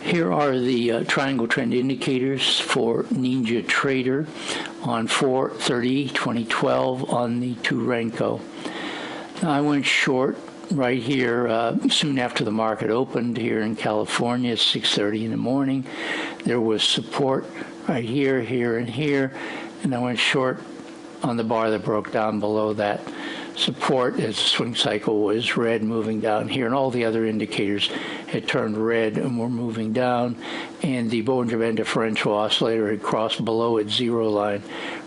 Here are the triangle trend indicators for NinjaTrader on 4/30/2012 on the 2 Renko. Now, I went short right here soon after the market opened here in California at 6:30 in the morning. There was support right here, here, and here, and I went short on the bar that broke down below that support as the swing cycle was red moving down here, and all the other indicators had turned red and were moving down, and the Bollinger Band differential oscillator had crossed below its zero line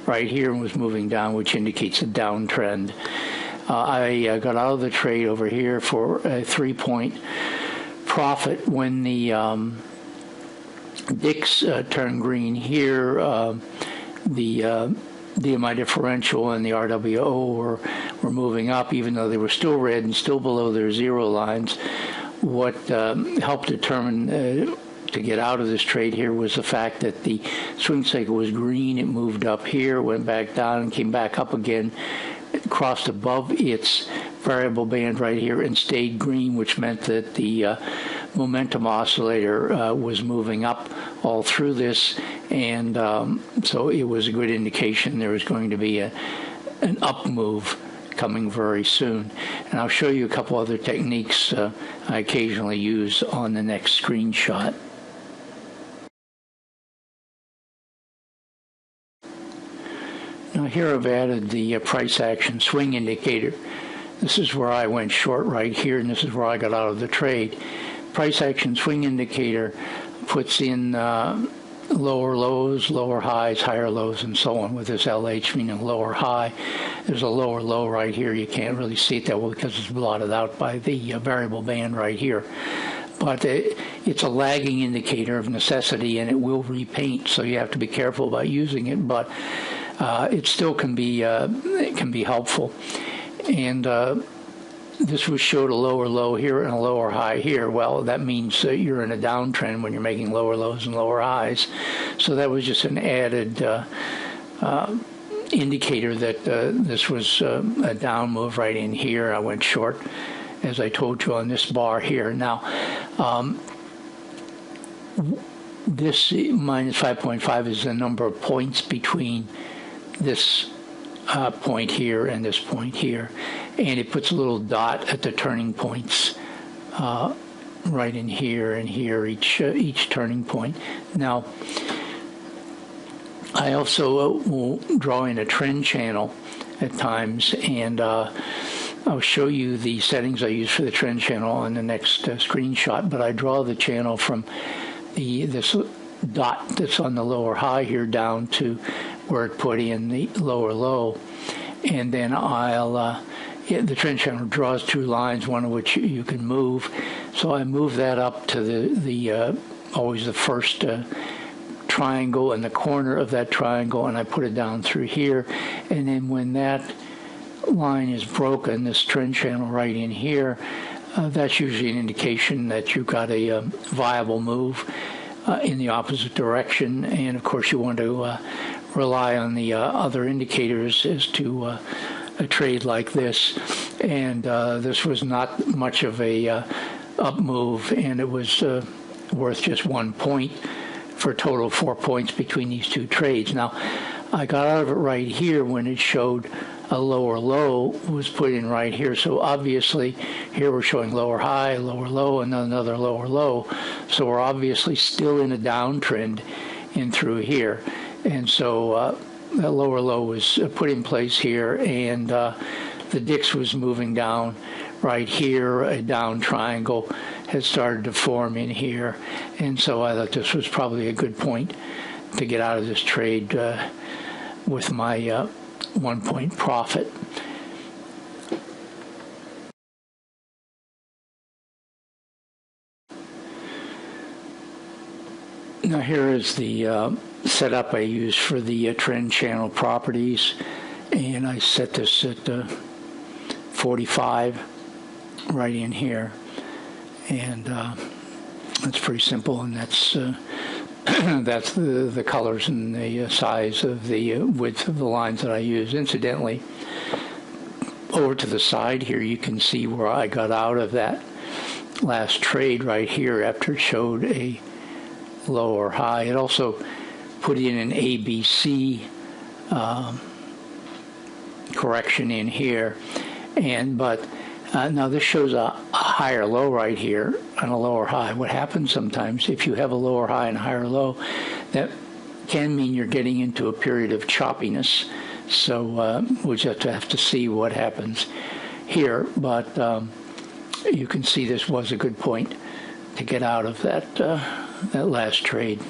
right here and was moving down, which indicates a downtrend. I got out of the trade over here for a 3-point profit when the Dix turned green here. The DMI differential and the RWO were moving up, even though they were still red and still below their zero lines. What helped determine to get out of this trade here was the fact that the swing cycle was green. It moved up here, went back down, and came back up again. It crossed above its variable band right here and stayed green, which meant that the momentum oscillator was moving up all through this, and so it was a good indication there was going to be an up move coming very soon. And I'll show you a couple other techniques I occasionally use on the next screenshot. Now here I've added the price action swing indicator. This is where I went short right here, and this is where I got out of the trade. Price action swing indicator puts in lower lows, lower highs, higher lows, and so on, with this LH meaning lower high. There's a lower low right here. You can't really see it that well because it's blotted out by the variable band right here. But it's a lagging indicator of necessity, and it will repaint, so you have to be careful about using it, but it still can be helpful. And this was showed a lower low here and a lower high here. Well, that means you're in a downtrend when you're making lower lows and lower highs. So that was just an added indicator that this was a down move right in here. I went short, as I told you, on this bar here. Now, this minus 5.5 is the number of points between this point here and this point here, and it puts a little dot at the turning points right in here and here, each turning point. Now, I also will draw in a trend channel at times, and I'll show you the settings I use for the trend channel on the next screenshot, but I draw the channel from this dot that's on the lower high here down to where it put in the lower low, and then the trend channel draws 2 lines, one of which you can move. So I move that up to the always the first triangle in the corner of that triangle, and I put it down through here. And then when that line is broken, this trend channel right in here, that's usually an indication that you've got a viable move in the opposite direction. And of course you want to rely on the other indicators as to a trade like this. And this was not much of a up move, and it was worth just 1 point for a total of 4 points between these two trades. Now, I got out of it right here when it showed a lower low was put in right here. So obviously here we're showing lower high, lower low, and another lower low. So we're obviously still in a downtrend in through here. And so that lower low was put in place here, and the Dix was moving down right here. A down triangle had started to form in here. And so I thought this was probably a good point to get out of this trade with my 1 point profit. Now here is the setup I use for the trend channel properties, and I set this at 45 right in here, and that's pretty simple, and that's that's the colors and the size of the width of the lines that I use. Incidentally, over to the side here, you can see where I got out of that last trade right here after it showed a low or high. It also put in an ABC correction in here, but now this shows a higher low right here and a lower high. What happens sometimes if you have a lower high and a higher low, that can mean you're getting into a period of choppiness. So we'll just have to see what happens here. But you can see this was a good point to get out of that last trade.